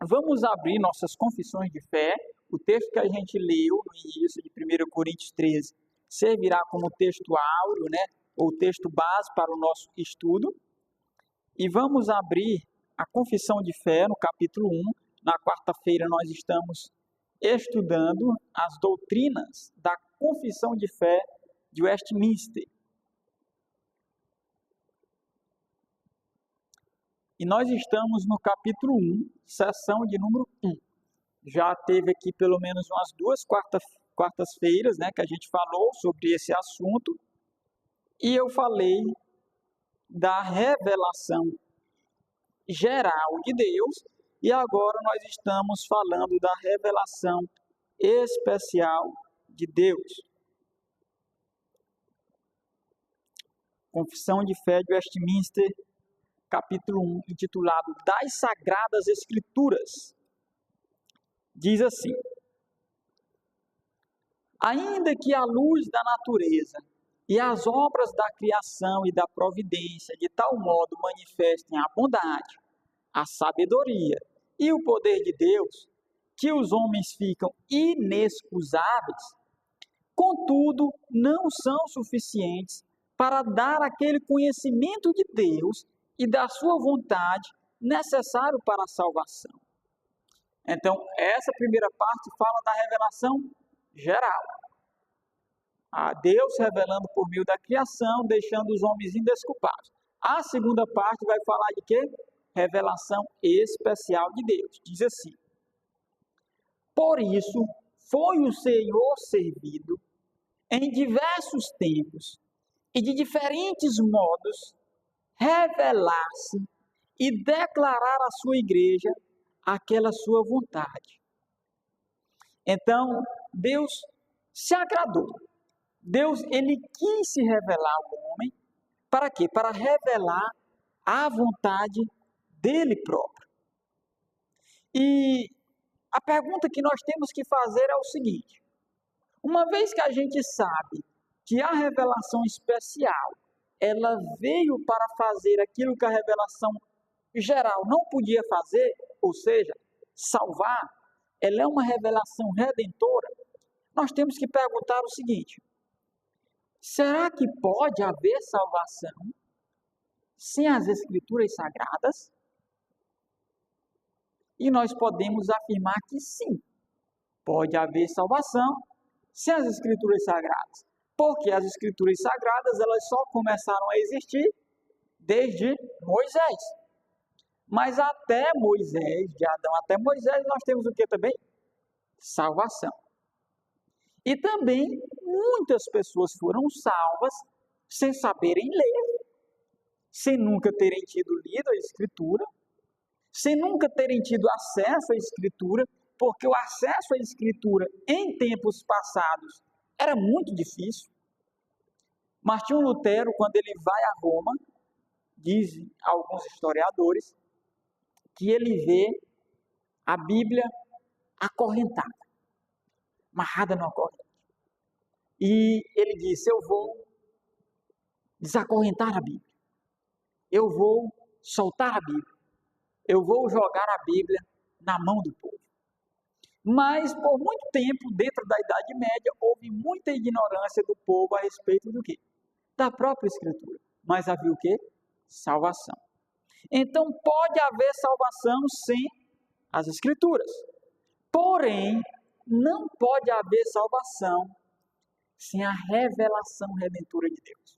Vamos abrir nossas confissões de fé. O texto que a gente leu no início de 1 Coríntios 13 servirá como texto áureo, ou texto base para o nosso estudo. E vamos abrir a confissão de fé no capítulo 1. Na quarta-feira nós estamos estudando as doutrinas da confissão de fé de Westminster. E nós estamos no capítulo 1, seção de número 1. Já teve aqui pelo menos umas duas quartas-feiras, que a gente falou sobre esse assunto. E eu falei da revelação geral de Deus. E agora nós estamos falando da revelação especial de Deus. Confissão de fé de Westminster, capítulo 1, intitulado Das Sagradas Escrituras. Diz assim: ainda que a luz da natureza e as obras da criação e da providência de tal modo manifestem a bondade, a sabedoria e o poder de Deus, que os homens ficam inexcusáveis, contudo, não são suficientes para dar aquele conhecimento de Deus e da sua vontade necessário para a salvação. Então, essa primeira parte fala da revelação geral. A Deus revelando por meio da criação, deixando os homens indesculpados. A segunda parte vai falar de quê? Revelação especial de Deus. Diz assim: por isso, foi o Senhor servido em diversos tempos e de diferentes modos revelar-se e declarar à sua igreja aquela sua vontade. Então, Deus se agradou. Deus, ele quis se revelar ao homem. Para quê? Para revelar a vontade dele próprio. E a pergunta que nós temos que fazer é o seguinte: uma vez que a gente sabe que a revelação especial, ela veio para fazer aquilo que a revelação geral não podia fazer, ou seja, salvar, ela é uma revelação redentora, nós temos que perguntar o seguinte: será que pode haver salvação sem as Escrituras Sagradas? E nós podemos afirmar que sim, pode haver salvação sem as Escrituras Sagradas. Porque as Escrituras Sagradas, elas só começaram a existir desde Moisés. Mas até Moisés, de Adão até Moisés, nós temos o que também? Salvação. E também muitas pessoas foram salvas sem saberem ler, sem nunca terem tido lido a Escritura, sem nunca terem tido acesso à Escritura, porque o acesso à Escritura em tempos passados era muito difícil. Martinho Lutero, quando ele vai a Roma, dizem alguns historiadores, que ele vê a Bíblia acorrentada, amarrada numa corrente. E ele disse: eu vou desacorrentar a Bíblia, eu vou soltar a Bíblia, eu vou jogar a Bíblia na mão do povo. Mas, por muito tempo, dentro da Idade Média, houve muita ignorância do povo a respeito do quê? Da própria Escritura. Mas havia o quê? Salvação. Então, pode haver salvação sem as Escrituras. Porém, não pode haver salvação sem a revelação redentora de Deus.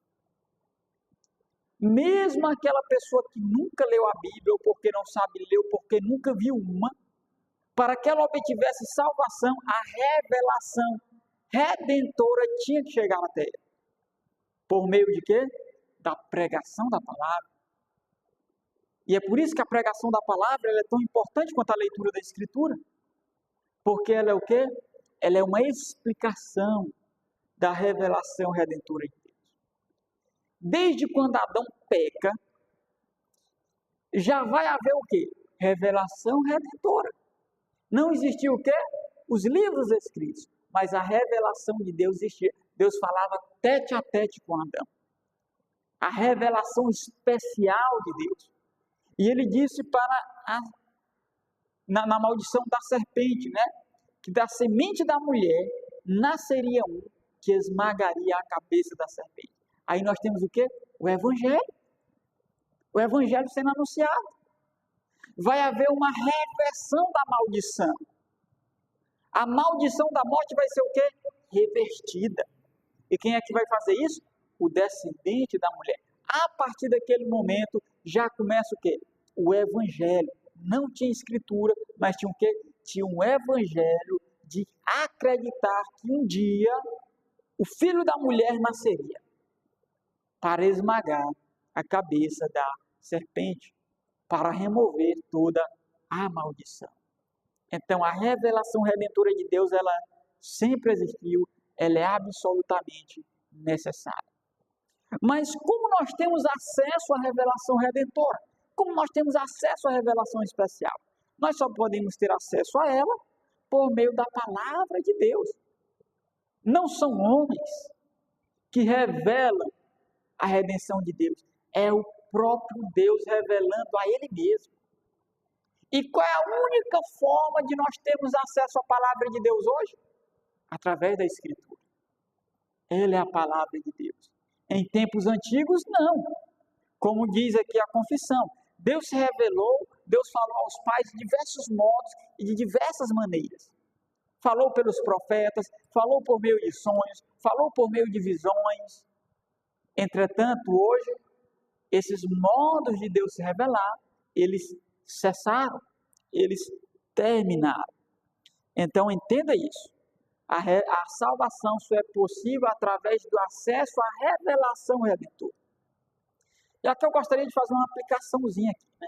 Mesmo aquela pessoa que nunca leu a Bíblia, ou porque não sabe ler, ou porque nunca viu uma, para que ela obtivesse salvação, a revelação redentora tinha que chegar até ela. Por meio de quê? Da pregação da palavra. E é por isso que a pregação da palavra ela é tão importante quanto a leitura da Escritura. Porque ela é o quê? Ela é uma explicação da revelação redentora de Deus. Desde quando Adão peca, já vai haver o quê? Revelação redentora. Não existia o quê? Os livros escritos, mas a revelação de Deus existia. Deus falava tete a tete com Adão. A revelação especial de Deus. E ele disse para na maldição da serpente, né? Que da semente da mulher nasceria um que esmagaria a cabeça da serpente. Aí nós temos o quê? O Evangelho. O Evangelho sendo anunciado. Vai haver uma reversão da maldição. A maldição da morte vai ser o quê? Revertida. E quem é que vai fazer isso? O descendente da mulher. A partir daquele momento, já começa o quê? O Evangelho. Não tinha escritura, mas tinha o quê? Tinha um Evangelho de acreditar que um dia o filho da mulher nasceria para esmagar a cabeça da serpente, para remover toda a maldição. Então, a revelação redentora de Deus, ela sempre existiu, ela é absolutamente necessária. Mas como nós temos acesso à revelação redentora? Como nós temos acesso à revelação especial? Nós só podemos ter acesso a ela por meio da palavra de Deus. Não são homens que revelam a redenção de Deus. É o próprio Deus revelando a Ele mesmo. E qual é a única forma de nós termos acesso à palavra de Deus hoje? Através da Escritura. Ela é a palavra de Deus. Em tempos antigos, não. Como diz aqui a confissão, Deus se revelou, Deus falou aos pais de diversos modos e de diversas maneiras. Falou pelos profetas, falou por meio de sonhos, falou por meio de visões. Entretanto, hoje, esses modos de Deus se revelar, eles cessaram, eles terminaram. Então, entenda isso. A salvação só é possível através do acesso à revelação redentora. E aqui eu gostaria de fazer uma aplicaçãozinha aqui, né?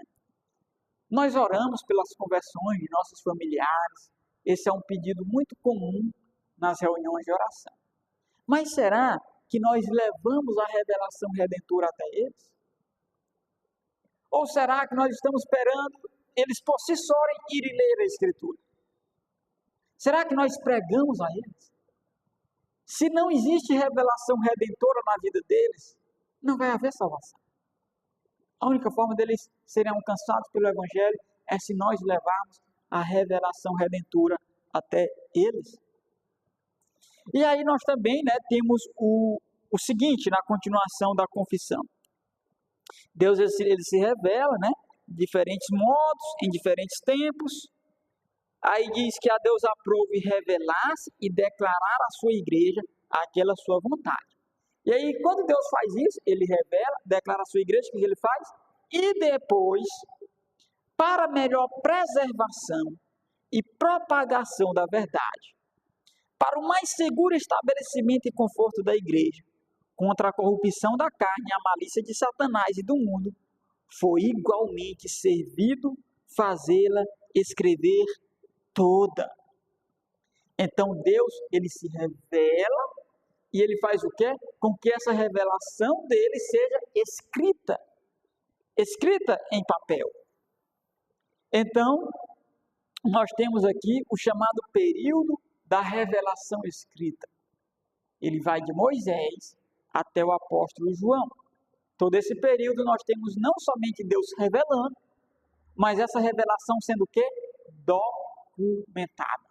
Nós oramos pelas conversões de nossos familiares. Esse é um pedido muito comum nas reuniões de oração. Mas será que nós levamos a revelação redentora até eles? Ou será que nós estamos esperando eles por si só irem ler a Escritura? Será que nós pregamos a eles? Se não existe revelação redentora na vida deles, não vai haver salvação. A única forma deles serem alcançados pelo Evangelho é se nós levarmos a revelação redentora até eles. E aí nós também, né, temos o seguinte, na continuação da confissão. Deus ele se revela, né, de diferentes modos, em diferentes tempos. Aí diz que a Deus aprove revelar-se e declarar à sua igreja aquela sua vontade. E aí, quando Deus faz isso, ele revela, declara à sua igreja, o que ele faz? E depois, para melhor preservação e propagação da verdade, para o mais seguro estabelecimento e conforto da igreja, contra a corrupção da carne e a malícia de Satanás e do mundo, foi igualmente servido fazê-la escrever toda. Então Deus, ele se revela e ele faz o quê? Com que essa revelação dele seja escrita em papel. Então, nós temos aqui o chamado período da revelação escrita. Ele vai de Moisés até o apóstolo João. Todo esse período nós temos não somente Deus revelando, mas essa revelação sendo o quê? Documentada.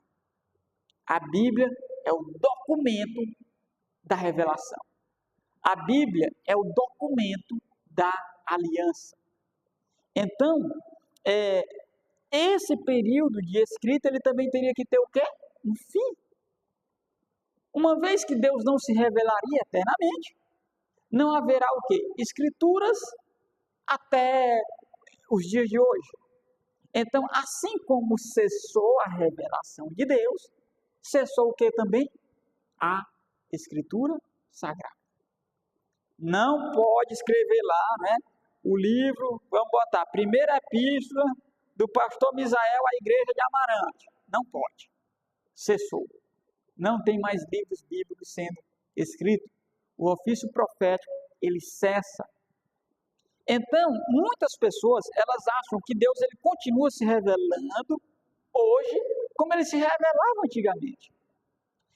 A Bíblia é o documento da revelação. A Bíblia é o documento da aliança. Então, esse período de escrita, ele também teria que ter o quê? Um fim. Uma vez que Deus não se revelaria eternamente, não haverá o quê? Escrituras até os dias de hoje. Então, assim como cessou a revelação de Deus, cessou o que também? A Escritura Sagrada. Não pode escrever lá, né? O livro, vamos botar, primeira epístola do pastor Misael à igreja de Amarante. Não pode. Cessou. Não tem mais livros bíblicos sendo escritos. O ofício profético, ele cessa. Então, muitas pessoas, elas acham que Deus ele continua se revelando hoje como ele se revelava antigamente.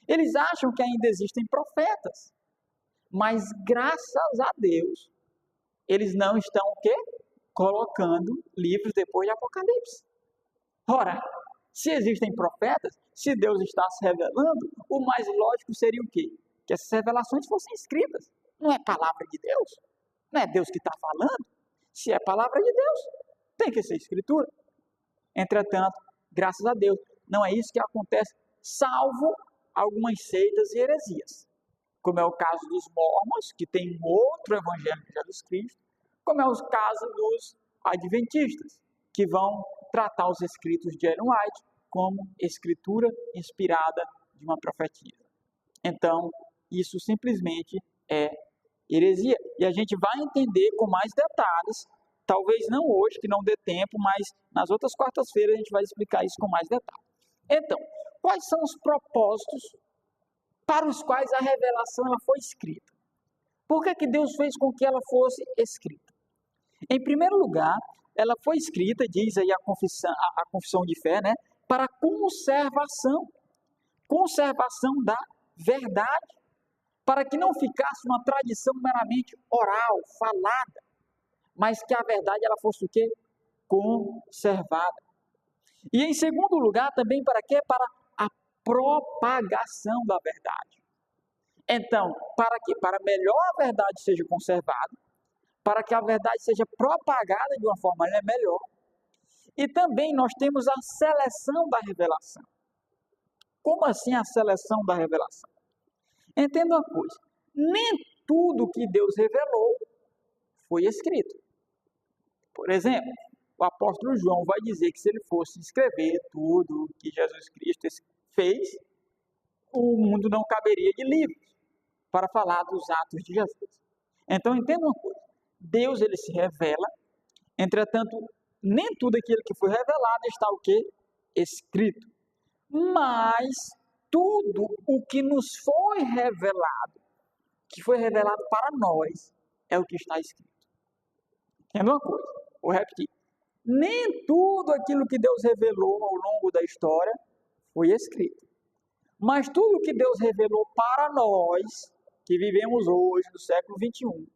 Eles acham que ainda existem profetas, mas graças a Deus, eles não estão o quê? Colocando livros depois de Apocalipse. Ora, se existem profetas, se Deus está se revelando, o mais lógico seria o quê? Que essas revelações fossem escritas. Não é palavra de Deus? Não é Deus que está falando? Se é palavra de Deus, tem que ser escritura. Entretanto, graças a Deus, não é isso que acontece, salvo algumas seitas e heresias. Como é o caso dos mormons, que tem um outro evangelho de Jesus Cristo, como é o caso dos adventistas, que vão tratar os escritos de Ellen White como escritura inspirada de uma profetisa. Então, isso simplesmente é heresia. E a gente vai entender com mais detalhes, talvez não hoje, que não dê tempo, mas nas outras quartas-feiras a gente vai explicar isso com mais detalhes. Então, quais são os propósitos para os quais a revelação ela foi escrita? Por que Deus fez com que ela fosse escrita? Em primeiro lugar, ela foi escrita, diz aí a confissão de fé, né, para conservação da verdade, para que não ficasse uma tradição meramente oral, falada, mas que a verdade ela fosse o quê? Conservada. E em segundo lugar, também para quê? Para a propagação da verdade. Então, para quê? Para melhor a verdade seja conservada, para que a verdade seja propagada de uma forma melhor. E também nós temos a seleção da revelação. Como assim a seleção da revelação? Entenda uma coisa, nem tudo que Deus revelou foi escrito. Por exemplo, o apóstolo João vai dizer que se ele fosse escrever tudo que Jesus Cristo fez, o mundo não caberia de livros para falar dos atos de Jesus. Então entenda uma coisa, Deus ele se revela, entretanto, nem tudo aquilo que foi revelado está o quê? Escrito. Mas tudo o que nos foi revelado, que foi revelado para nós, é o que está escrito. Entenda uma coisa, vou repetir. Nem tudo aquilo que Deus revelou ao longo da história foi escrito. Mas tudo que Deus revelou para nós, que vivemos hoje, no século 21,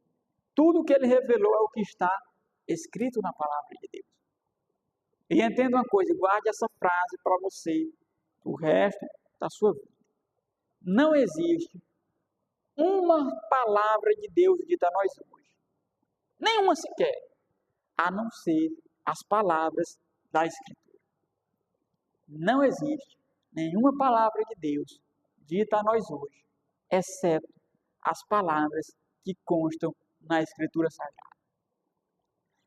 tudo que Ele revelou é o que está escrito na palavra de Deus. E entenda uma coisa, guarde essa frase para você, o resto da sua vida. Não existe uma palavra de Deus dita a nós hoje, nenhuma sequer, a não ser as palavras da Escritura. Não existe nenhuma palavra de Deus dita a nós hoje, exceto as palavras que constam na Escritura Sagrada.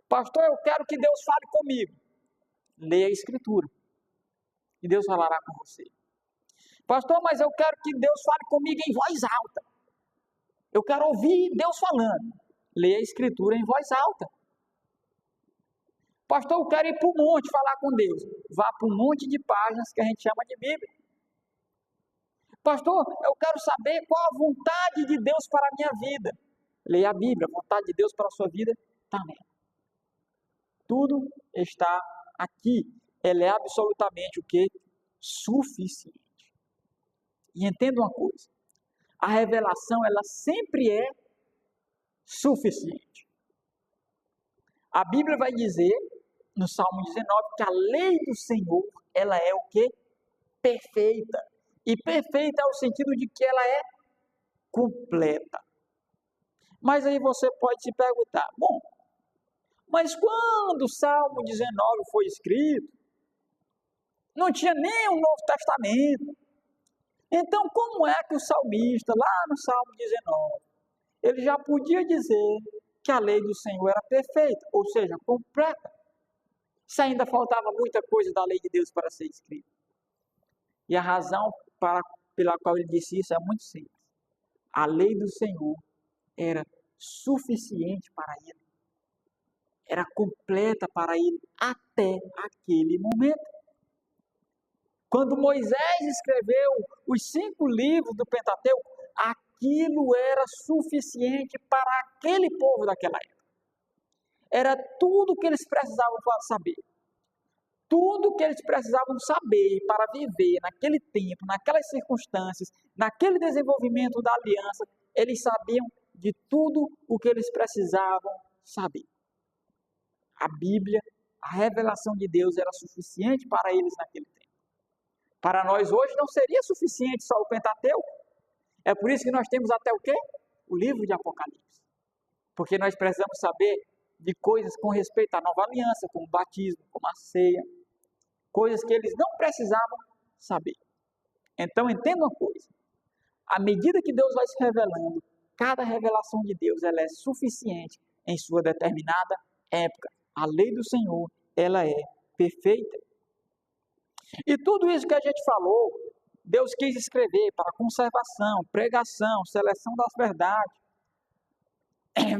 Pastor, eu quero que Deus fale comigo. Leia a Escritura e Deus falará com você. Pastor, mas eu quero que Deus fale comigo em voz alta. Eu quero ouvir Deus falando. Leia a Escritura em voz alta. Pastor, eu quero ir para o monte falar com Deus. Vá para um monte de páginas que a gente chama de Bíblia. Pastor, eu quero saber qual a vontade de Deus para a minha vida. Leia a Bíblia, a vontade de Deus para a sua vida está nela. Tudo está aqui. Ela é absolutamente o quê? Suficiente. E entenda uma coisa, a revelação ela sempre é suficiente. A Bíblia vai dizer, no Salmo 19, que a lei do Senhor, ela é o quê? Perfeita. E perfeita é o sentido de que ela é completa. Mas aí você pode se perguntar, bom, mas quando o Salmo 19 foi escrito, não tinha nem o Novo Testamento. Então, como é que o salmista, lá no Salmo 19, ele já podia dizer que a lei do Senhor era perfeita, ou seja, completa, se ainda faltava muita coisa da lei de Deus para ser escrita? E a razão pela qual ele disse isso é muito simples. A lei do Senhor era suficiente para ele, era completa para ele até aquele momento. Quando Moisés escreveu os 5 livros do Pentateuco, aquilo era suficiente para aquele povo daquela época. Era tudo o que eles precisavam saber. Tudo o que eles precisavam saber para viver naquele tempo, naquelas circunstâncias, naquele desenvolvimento da aliança, eles sabiam de tudo o que eles precisavam saber. A Bíblia, A revelação de Deus era suficiente para eles naquele tempo. Para nós hoje não seria suficiente só o Pentateuco. É por isso que nós temos até o quê? O livro de Apocalipse. Porque nós precisamos saber de coisas com respeito à nova aliança, como o batismo, como a ceia. Coisas que eles não precisavam saber. Então entenda uma coisa. À medida que Deus vai se revelando, cada revelação de Deus ela é suficiente em sua determinada época. A lei do Senhor, ela é perfeita. E tudo isso que a gente falou, Deus quis escrever para conservação, pregação, seleção das verdades.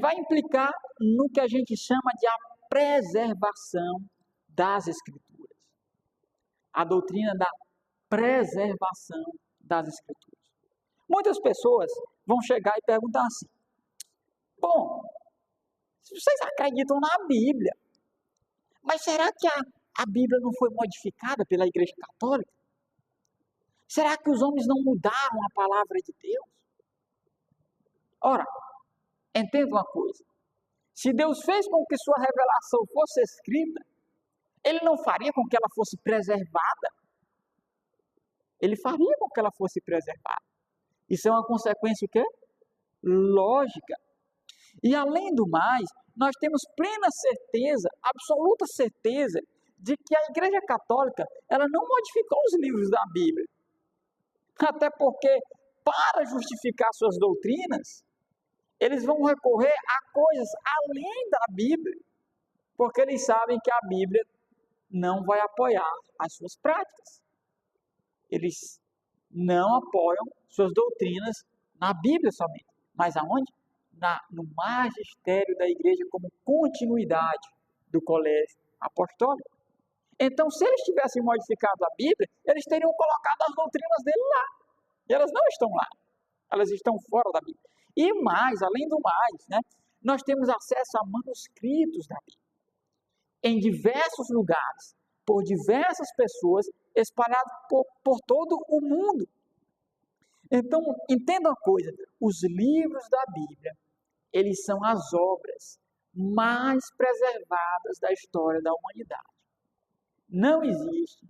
Vai implicar no que a gente chama de a preservação das Escrituras. A doutrina da preservação das Escrituras. Muitas pessoas vão chegar e perguntar assim: bom, vocês acreditam na Bíblia, mas será que a Bíblia não foi modificada pela Igreja Católica? Será que os homens não mudaram a palavra de Deus? Ora, entenda uma coisa. Se Deus fez com que sua revelação fosse escrita, Ele não faria com que ela fosse preservada? Ele faria com que ela fosse preservada. Isso é uma consequência o quê? Lógica. E além do mais, nós temos plena certeza, absoluta certeza, de que a Igreja Católica, ela não modificou os livros da Bíblia. Até porque, para justificar suas doutrinas, eles vão recorrer a coisas além da Bíblia, porque eles sabem que a Bíblia não vai apoiar as suas práticas. Eles não apoiam suas doutrinas na Bíblia somente, mas aonde? No magistério da igreja como continuidade do colégio apostólico. Então, se eles tivessem modificado a Bíblia, eles teriam colocado as doutrinas dele lá. E elas não estão lá. Elas estão fora da Bíblia. E mais, além do mais, nós temos acesso a manuscritos da Bíblia. Em diversos lugares, por diversas pessoas, espalhados por todo o mundo. Então, entenda uma coisa. Os livros da Bíblia, eles são as obras mais preservadas da história da humanidade. Não existem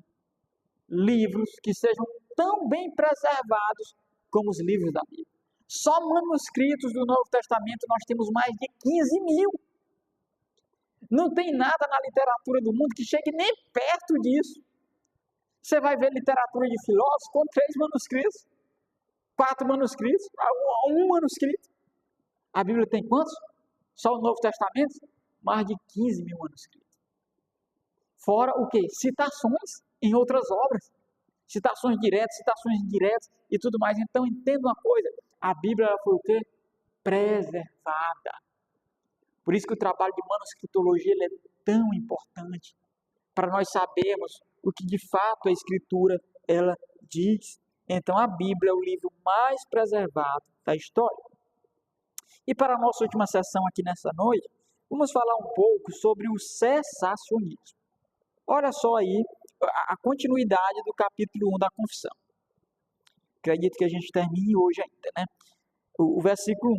livros que sejam tão bem preservados como os livros da Bíblia. Só manuscritos do Novo Testamento nós temos mais de 15 mil. Não tem nada na literatura do mundo que chegue nem perto disso. Você vai ver literatura de filósofos com 3 manuscritos, 4 manuscritos, um manuscrito. A Bíblia tem quantos? Só o Novo Testamento? Mais de 15 mil manuscritos. Fora o quê? Citações em outras obras. Citações diretas, citações indiretas e tudo mais. Então, entenda uma coisa. A Bíblia foi o quê? Preservada. Por isso que o trabalho de manuscritologia é tão importante. Para nós sabermos o que de fato a Escritura ela diz. Então, a Bíblia é o livro mais preservado da história. E para a nossa última sessão aqui nessa noite, vamos falar um pouco sobre o cessacionismo. Olha só aí a continuidade do capítulo 1 da Confissão. Acredito que a gente termine hoje ainda, O versículo 1.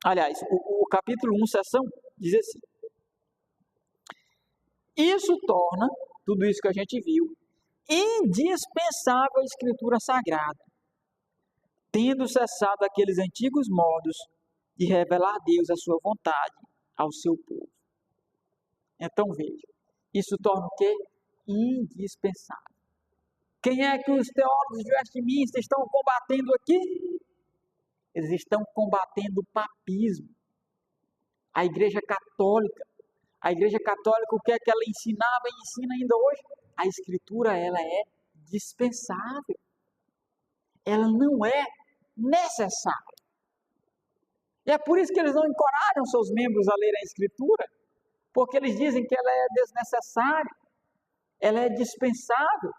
Aliás, o capítulo 1, sessão 1, diz assim: isso torna, tudo isso que a gente viu, indispensável a Escritura Sagrada, tendo cessado aqueles antigos modos de revelar a Deus a sua vontade ao seu povo. Então veja, isso torna o quê? Indispensável. Quem é que os teólogos de Westminster estão combatendo aqui? Eles estão combatendo o papismo. A Igreja Católica. A Igreja Católica, o que é que ela ensinava e ensina ainda hoje? A Escritura, ela é dispensável. Ela não é necessária. E é por isso que eles não encorajam seus membros a lerem a Escritura, porque eles dizem que ela é desnecessária, ela é dispensável.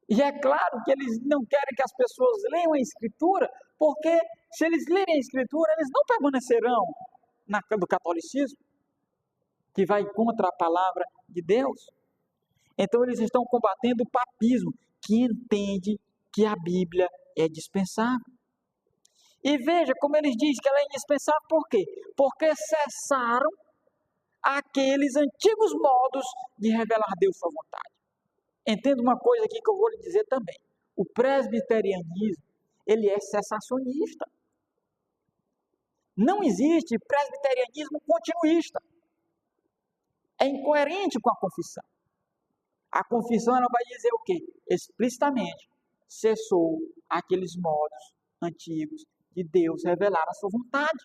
E é claro que eles não querem que as pessoas leiam a Escritura, porque se eles lerem a Escritura, eles não permanecerão do catolicismo, que vai contra a palavra de Deus. Então eles estão combatendo o papismo, que entende que a Bíblia é dispensável. E veja como eles dizem que ela é indispensável, por quê? Porque cessaram àqueles antigos modos de revelar a Deus sua vontade. Entenda uma coisa aqui que eu vou lhe dizer também. O presbiterianismo, ele é cessacionista. Não existe presbiterianismo continuista. É incoerente com a confissão. A confissão ela vai dizer o quê? Explicitamente, cessou aqueles modos antigos de Deus revelar a sua vontade.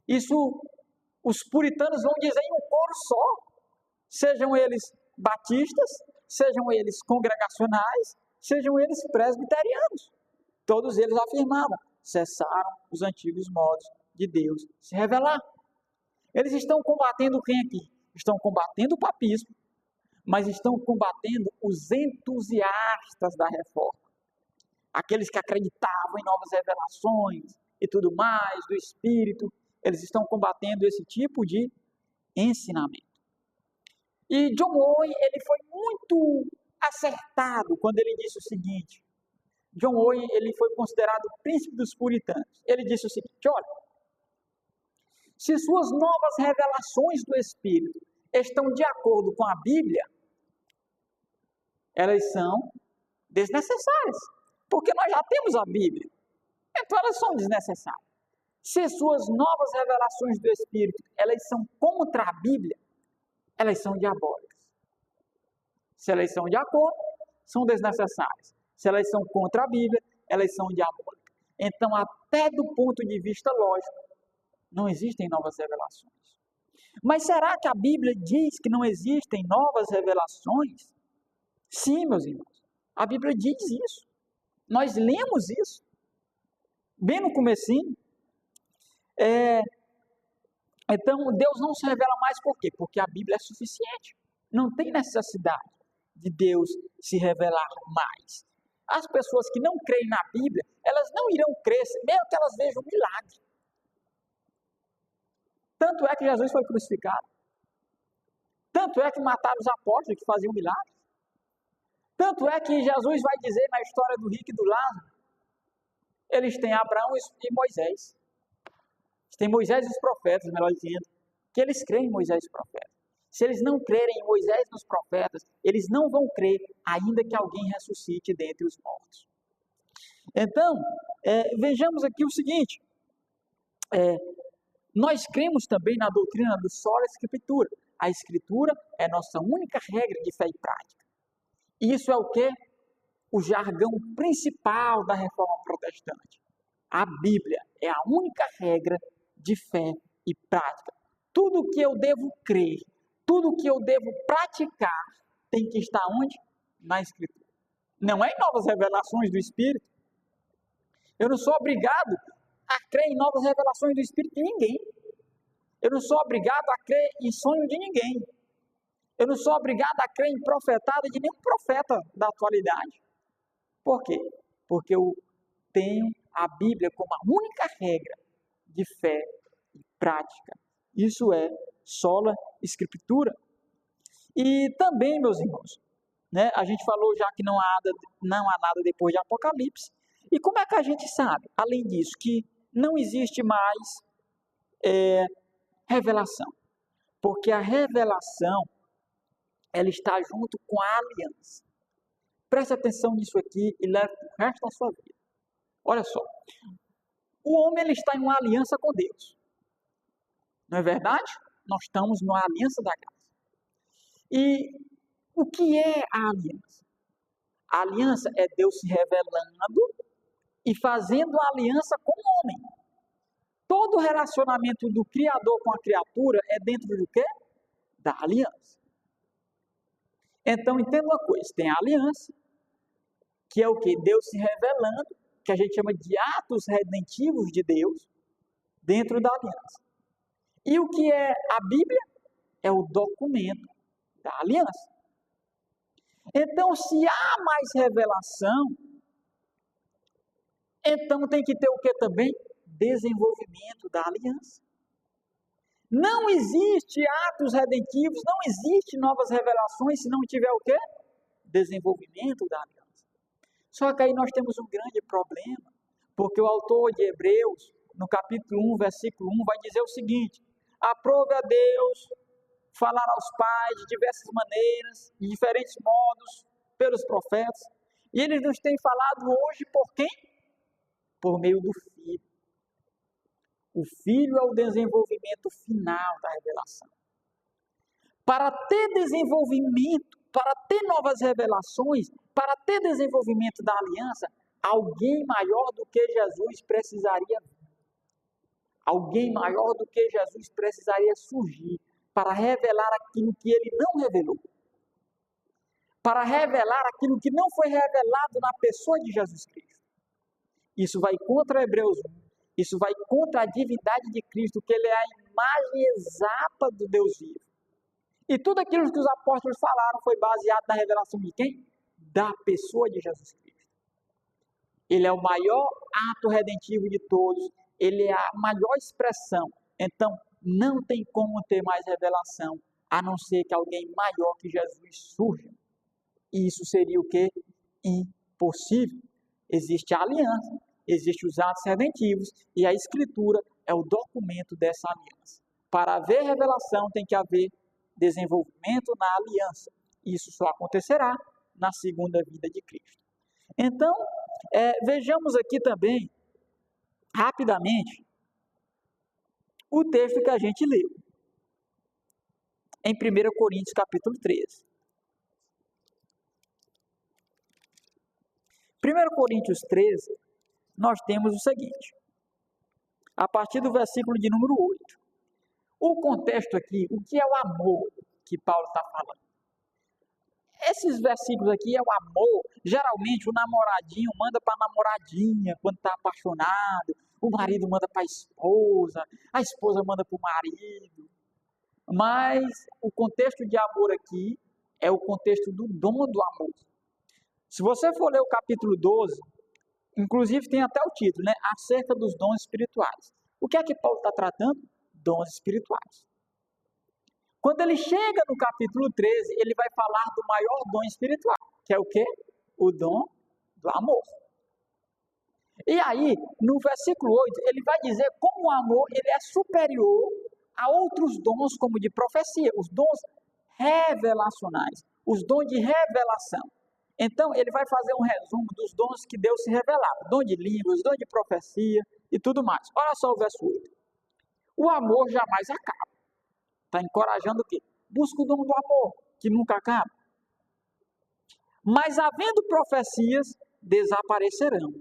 Isso os puritanos vão dizer em um coro só. Sejam eles batistas, sejam eles congregacionais, sejam eles presbiterianos. Todos eles afirmavam, cessaram os antigos modos de Deus se revelar. Eles estão combatendo quem aqui? Estão combatendo o papismo, mas estão combatendo os entusiastas da reforma. Aqueles que acreditavam em novas revelações e tudo mais, do Espírito, eles estão combatendo esse tipo de ensinamento. E John Owen, ele foi muito acertado quando ele disse o seguinte. John Owen, ele foi considerado o príncipe dos puritanos. Ele disse o seguinte, olha, se suas novas revelações do Espírito estão de acordo com a Bíblia, elas são desnecessárias, porque nós já temos a Bíblia, então elas são desnecessárias. Se suas novas revelações do Espírito, elas são contra a Bíblia, elas são diabólicas. Se elas são de acordo, são desnecessárias. Se elas são contra a Bíblia, elas são diabólicas. Então, até do ponto de vista lógico, não existem novas revelações. Mas será que a Bíblia diz que não existem novas revelações? Sim, meus irmãos. A Bíblia diz isso. Nós lemos isso. Bem no comecinho. Então, Deus não se revela mais por quê? Porque a Bíblia é suficiente. Não tem necessidade de Deus se revelar mais. As pessoas que não creem na Bíblia, elas não irão crer, mesmo que elas vejam um milagre. Tanto é que Jesus foi crucificado. Tanto é que mataram os apóstolos que faziam milagres. Tanto é que Jesus vai dizer na história do rico e do Lázaro, eles têm Abraão e Moisés. Tem Moisés e os profetas, melhor dizendo, que eles creem em Moisés e os profetas. Se eles não crerem em Moisés e nos profetas, eles não vão crer, ainda que alguém ressuscite dentre os mortos. Então, vejamos aqui o seguinte, nós cremos também na doutrina do sola escritura. A Escritura é nossa única regra de fé e prática. E isso é o quê? O jargão principal da reforma protestante. A Bíblia é a única regra de fé e prática. Tudo que eu devo crer, tudo que eu devo praticar, tem que estar onde? Na Escritura. Não é em novas revelações do Espírito. Eu não sou obrigado a crer em novas revelações do Espírito de ninguém. Eu não sou obrigado a crer em sonho de ninguém. Eu não sou obrigado a crer em profetada de nenhum profeta da atualidade. Por quê? Porque eu tenho a Bíblia como a única regra de fé e prática. Isso é sola escritura. E também, meus irmãos, a gente falou já que não há nada depois de Apocalipse. E como é que a gente sabe, além disso, que não existe mais revelação? Porque a revelação, ela está junto com a aliança. Preste atenção nisso aqui e leve para o resto da sua vida. Olha só, o homem ele está em uma aliança com Deus. Não é verdade? Nós estamos numa aliança da graça. E o que é a aliança? A aliança é Deus se revelando e fazendo a aliança com o homem. Todo relacionamento do Criador com a criatura é dentro do quê? Da aliança. Então, entenda uma coisa, tem a aliança, que é o quê? Deus se revelando, que a gente chama de atos redentivos de Deus, dentro da aliança. E o que é a Bíblia? É o documento da aliança. Então, se há mais revelação, então tem que ter o que também? Desenvolvimento da aliança. Não existe atos redentivos, não existe novas revelações se não tiver o quê? Desenvolvimento da aliança. Só que aí nós temos um grande problema, porque o autor de Hebreus, no capítulo 1, versículo 1, vai dizer o seguinte: aprove a Deus falar aos pais de diversas maneiras, de diferentes modos, pelos profetas. E Ele nos tem falado hoje por quem? Por meio do Filho. O Filho é o desenvolvimento final da revelação. Para ter desenvolvimento, para ter novas revelações, para ter desenvolvimento da aliança, alguém maior do que Jesus precisaria vir. Alguém maior do que Jesus precisaria surgir para revelar aquilo que Ele não revelou. Para revelar aquilo que não foi revelado na pessoa de Jesus Cristo. Isso vai contra Hebreus 1. Isso vai contra a divindade de Cristo, que Ele é a imagem exata do Deus vivo. E tudo aquilo que os apóstolos falaram foi baseado na revelação de quem? Da pessoa de Jesus Cristo. Ele é o maior ato redentivo de todos. Ele é a maior expressão. Então, não tem como ter mais revelação, a não ser que alguém maior que Jesus surja. E isso seria o quê? Impossível. Existe a aliança, existem os atos redentivos, e a Escritura é o documento dessa aliança. Para haver revelação, tem que haver desenvolvimento na aliança. Isso só acontecerá na segunda vinda de Cristo. Então, vejamos aqui também, rapidamente, o texto que a gente leu, em 1 Coríntios capítulo 13. 1 Coríntios 13, nós temos o seguinte, a partir do versículo de número 8. O contexto aqui, o que é o amor que Paulo está falando? Esses versículos aqui é o amor. Geralmente o namoradinho manda para a namoradinha quando está apaixonado, o marido manda para a esposa manda para o marido. Mas o contexto de amor aqui é o contexto do dom do amor. Se você for ler o capítulo 12, inclusive tem até o título, né? Acerca dos dons espirituais. O que é que Paulo está tratando? Dons espirituais. Quando ele chega no capítulo 13, ele vai falar do maior dom espiritual, que é o quê? O dom do amor. E aí, no versículo 8, ele vai dizer como o amor ele é superior a outros dons, como de profecia, os dons revelacionais, os dons de revelação. Então, ele vai fazer um resumo dos dons que Deus se revelava, dom de línguas, dom de profecia e tudo mais. Olha só o verso 8. O amor jamais acaba. Está encorajando o quê? Busca o dom do amor, que nunca acaba. Mas havendo profecias, desaparecerão.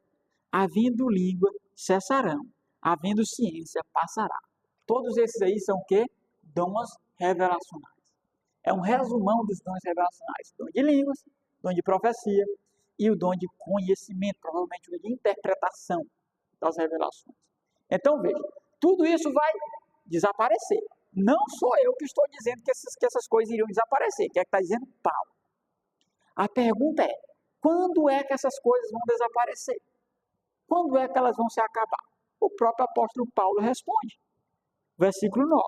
Havendo língua, cessarão. Havendo ciência, passará. Todos esses aí são o quê? Dons revelacionais. É um resumão dos dons revelacionais. Dom de línguas, dom de profecia e o dom de conhecimento, provavelmente o de interpretação das revelações. Então veja, tudo isso vai desaparecer. Não sou eu que estou dizendo que essas coisas iriam desaparecer, que é que está dizendo Paulo. A pergunta é, quando é que essas coisas vão desaparecer? Quando é que elas vão se acabar? O próprio apóstolo Paulo responde. Versículo 9.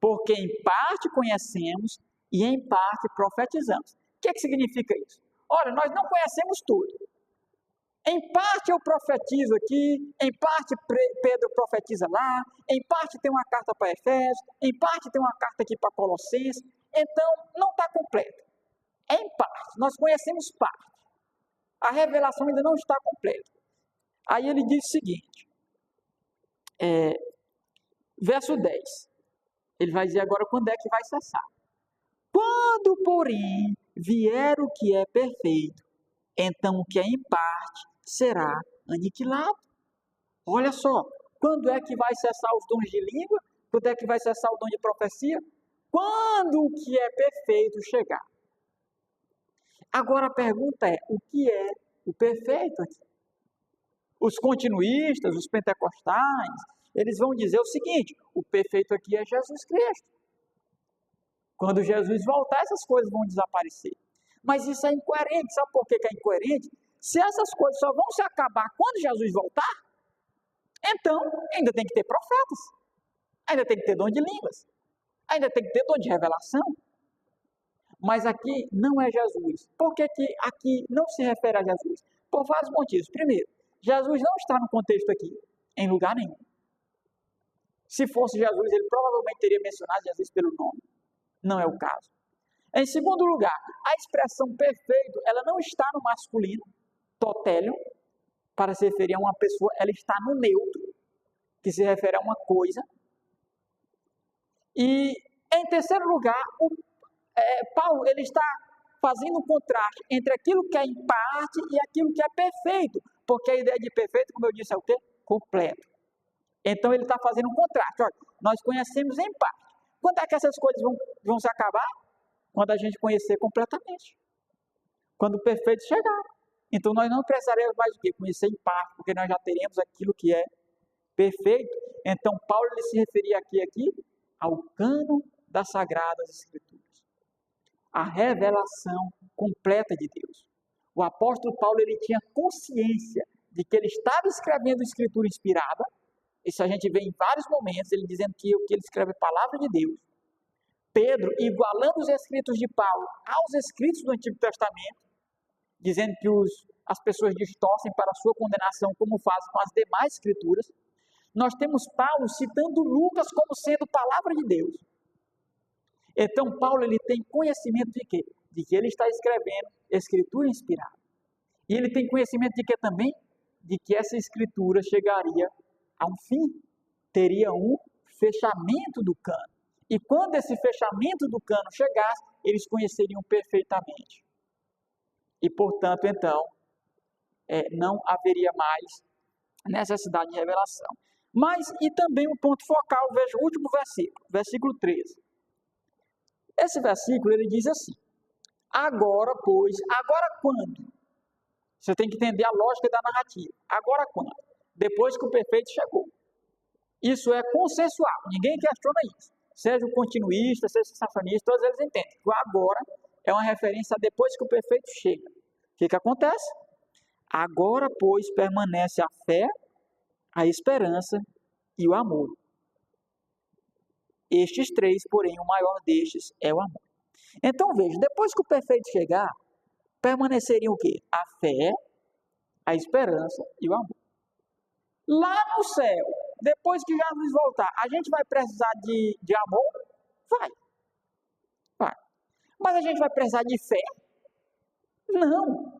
Porque em parte conhecemos e em parte profetizamos. O que significa isso? Olha, nós não conhecemos tudo. Em parte eu profetizo aqui, em parte Pedro profetiza lá, em parte tem uma carta para Efésios, em parte tem uma carta aqui para Colossenses. Então, não está completo. É em parte, nós conhecemos parte. A revelação ainda não está completa. Aí ele diz o seguinte, verso 10. Ele vai dizer agora quando é que vai cessar. Quando, porém, vier o que é perfeito, então o que é em parte será aniquilado. Olha só, quando é que vai cessar os dons de língua? Quando é que vai cessar o dom de profecia? Quando o que é perfeito chegar. Agora a pergunta é, o que é o perfeito aqui? Os continuistas, os pentecostais, eles vão dizer o seguinte, o perfeito aqui é Jesus Cristo. Quando Jesus voltar, essas coisas vão desaparecer. Mas isso é incoerente. Sabe por que é incoerente? Se essas coisas só vão se acabar quando Jesus voltar, então ainda tem que ter profetas, ainda tem que ter dom de línguas, ainda tem que ter dom de revelação. Mas aqui não é Jesus. Por que aqui não se refere a Jesus? Por vários motivos. Primeiro, Jesus não está no contexto aqui, em lugar nenhum. Se fosse Jesus, ele provavelmente teria mencionado Jesus pelo nome. Não é o caso. Em segundo lugar, a expressão perfeito, ela não está no masculino, totélion, para se referir a uma pessoa, ela está no neutro, que se refere a uma coisa. E, em terceiro lugar, Paulo ele está fazendo um contraste entre aquilo que é em parte e aquilo que é perfeito, porque a ideia de perfeito, como eu disse, é o quê? Completo. Então ele está fazendo um contraste. Olha, nós conhecemos em parte. Quando é que essas coisas vão se acabar? Quando a gente conhecer completamente. Quando o perfeito chegar. Então nós não precisaremos mais do que conhecer em parte, porque nós já teremos aquilo que é perfeito. Então Paulo ele se referia aqui ao cânon das Sagradas Escrituras. A revelação completa de Deus. O apóstolo Paulo ele tinha consciência de que ele estava escrevendo escritura inspirada. Isso a gente vê em vários momentos, ele dizendo que o que ele escreve é a palavra de Deus. Pedro, igualando os escritos de Paulo aos escritos do Antigo Testamento, dizendo que as pessoas distorcem para a sua condenação, como fazem com as demais escrituras. Nós temos Paulo citando Lucas como sendo palavra de Deus. Então, Paulo ele tem conhecimento de quê? De que ele está escrevendo escritura inspirada. E ele tem conhecimento de que também? De que essa escritura chegaria a um fim, teria um fechamento do cano. E quando esse fechamento do cano chegasse, eles conheceriam perfeitamente. E, portanto, então, não haveria mais necessidade de revelação. Mas, e também um ponto focal, veja o último versículo, versículo 13. Esse versículo, ele diz assim, agora, pois, agora quando? Você tem que entender a lógica da narrativa. Agora quando? Depois que o perfeito chegou. Isso é consensual, ninguém questiona isso. Seja o continuista, seja o cessacionista, todos eles entendem que o agora é uma referência a depois que o perfeito chega. O que acontece? Agora, pois, permanece a fé, a esperança e o amor. Estes três, porém, o maior destes é o amor. Então, veja, depois que o perfeito chegar, permaneceriam o quê? A fé, a esperança e o amor. Lá no céu, depois que Jesus voltar, a gente vai precisar de amor? Vai. Mas a gente vai precisar de fé? Não.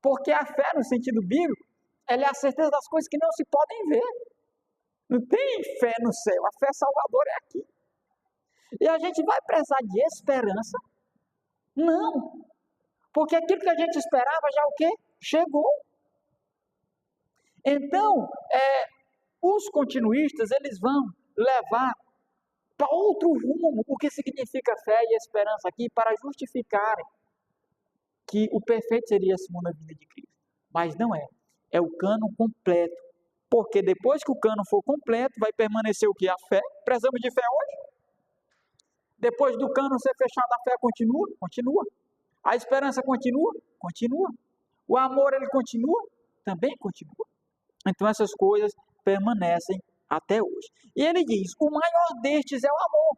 Porque a fé, no sentido bíblico, ela é a certeza das coisas que não se podem ver. Não tem fé no céu, a fé salvadora é aqui. E a gente vai precisar de esperança? Não. Porque aquilo que a gente esperava já o quê? Chegou. Então, os continuistas, eles vão levar para outro rumo o que significa fé e esperança aqui, para justificarem que o perfeito seria a segunda vinda de Cristo. Mas não é. É o cânon completo. Porque depois que o cânon for completo, vai permanecer o que? A fé. Precisamos de fé hoje? Depois do cânon ser fechado, a fé continua? Continua. A esperança continua? Continua. O amor, ele continua? Também continua. Então essas coisas permanecem até hoje. E ele diz, o maior destes é o amor.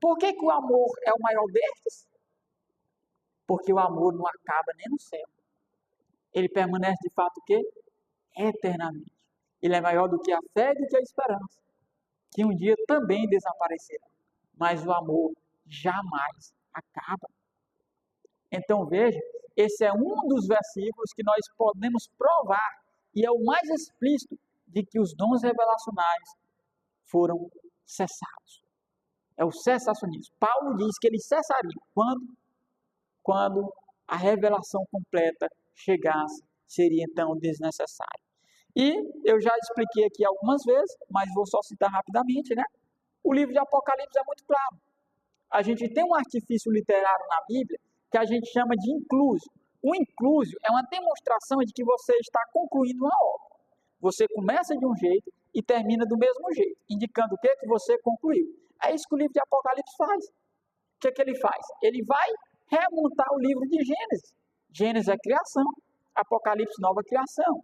Por que o amor é o maior destes? Porque o amor não acaba nem no céu. Ele permanece de fato o quê? Eternamente. Ele é maior do que a fé e do que a esperança, que um dia também desaparecerá. Mas o amor jamais acaba. Então veja, esse é um dos versículos que nós podemos provar, e é o mais explícito, de que os dons revelacionais foram cessados. É o cessacionismo. Paulo diz que eles cessariam quando a revelação completa chegasse, seria então desnecessário. E eu já expliquei aqui algumas vezes, mas vou só citar rapidamente, né? O livro de Apocalipse é muito claro. A gente tem um artifício literário na Bíblia que a gente chama de inclusio. O inclusio é uma demonstração de que você está concluindo uma obra. Você começa de um jeito e termina do mesmo jeito, indicando o que você concluiu. É isso que o livro de Apocalipse faz. O que ele faz? Ele vai remontar o livro de Gênesis. Gênesis é criação, Apocalipse nova criação.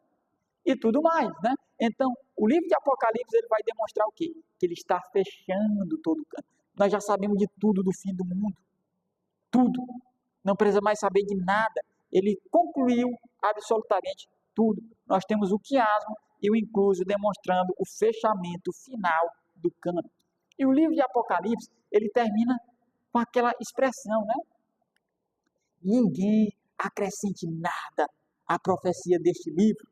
E tudo mais, né? Então, o livro de Apocalipse ele vai demonstrar o quê? Que ele está fechando todo o canto. Nós já sabemos de tudo do fim do mundo. Tudo. Não precisa mais saber de nada. Ele concluiu absolutamente tudo. Nós temos o quiasmo e o inclusio demonstrando o fechamento final do cânon. E o livro de Apocalipse, ele termina com aquela expressão, né? Ninguém acrescente nada à profecia deste livro.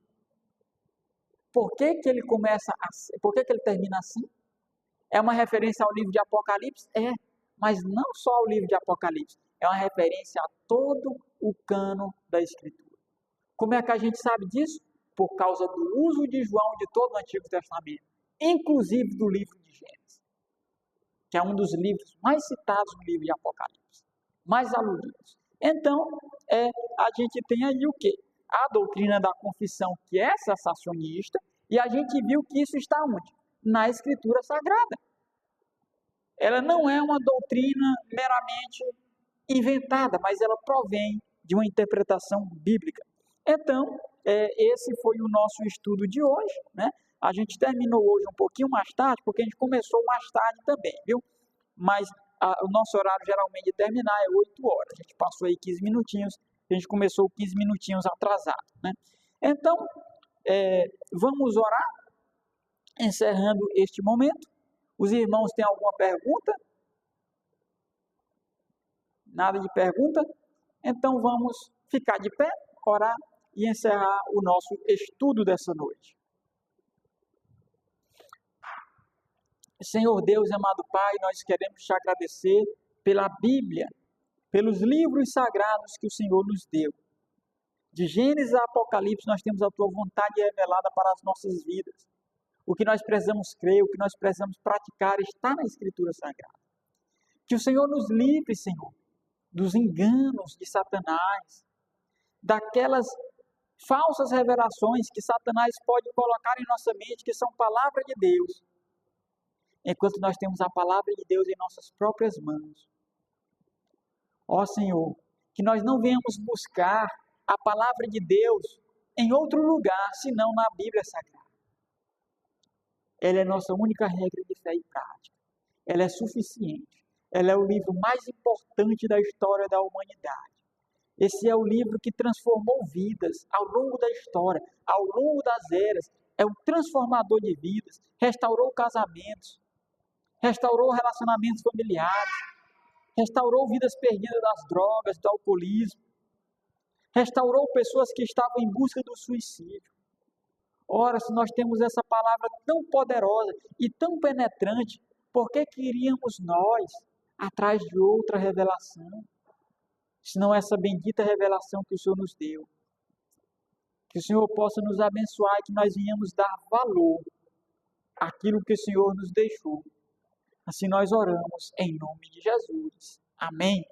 Por que que ele começa assim? Por que que ele termina assim? É uma referência ao livro de Apocalipse? É, mas não só ao livro de Apocalipse. É uma referência a todo o cânon da Escritura. Como é que a gente sabe disso? Por causa do uso de João de todo o Antigo Testamento, inclusive do livro de Gênesis, que é um dos livros mais citados no livro de Apocalipse, mais aludidos. Então, a gente tem aí o quê? A doutrina da confissão, que é cessacionista, e a gente viu que isso está onde? Na Escritura Sagrada. Ela não é uma doutrina meramente inventada, mas ela provém de uma interpretação bíblica. Então, esse foi o nosso estudo de hoje, né? A gente terminou hoje um pouquinho mais tarde, porque a gente começou mais tarde também, viu? Mas o nosso horário geralmente de terminar é 8 horas. A gente passou aí 15 minutinhos, a gente começou 15 minutinhos atrasado, né? Então, vamos orar, encerrando este momento. Os irmãos têm alguma pergunta? Nada de pergunta? Então vamos ficar de pé, orar e encerrar o nosso estudo dessa noite. Senhor Deus, amado Pai, nós queremos te agradecer pela Bíblia, pelos livros sagrados que o Senhor nos deu. De Gênesis a Apocalipse, nós temos a tua vontade revelada para as nossas vidas. O que nós precisamos crer, o que nós precisamos praticar está na Escritura Sagrada. Que o Senhor nos livre, Senhor, dos enganos de Satanás, daquelas falsas revelações que Satanás pode colocar em nossa mente, que são palavra de Deus, enquanto nós temos a palavra de Deus em nossas próprias mãos. Ó Senhor, que nós não venhamos buscar a palavra de Deus em outro lugar, senão na Bíblia Sagrada. Ela é nossa única regra de fé e prática. Ela é suficiente. Ela é o livro mais importante da história da humanidade. Esse é o livro que transformou vidas ao longo da história, ao longo das eras. É um transformador de vidas, restaurou casamentos, restaurou relacionamentos familiares, restaurou vidas perdidas das drogas, do alcoolismo, restaurou pessoas que estavam em busca do suicídio. Ora, se nós temos essa palavra tão poderosa e tão penetrante, por que iríamos nós atrás de outra revelação, senão essa bendita revelação que o Senhor nos deu? Que o Senhor possa nos abençoar e que nós venhamos dar valor àquilo que o Senhor nos deixou. Assim nós oramos em nome de Jesus. Amém.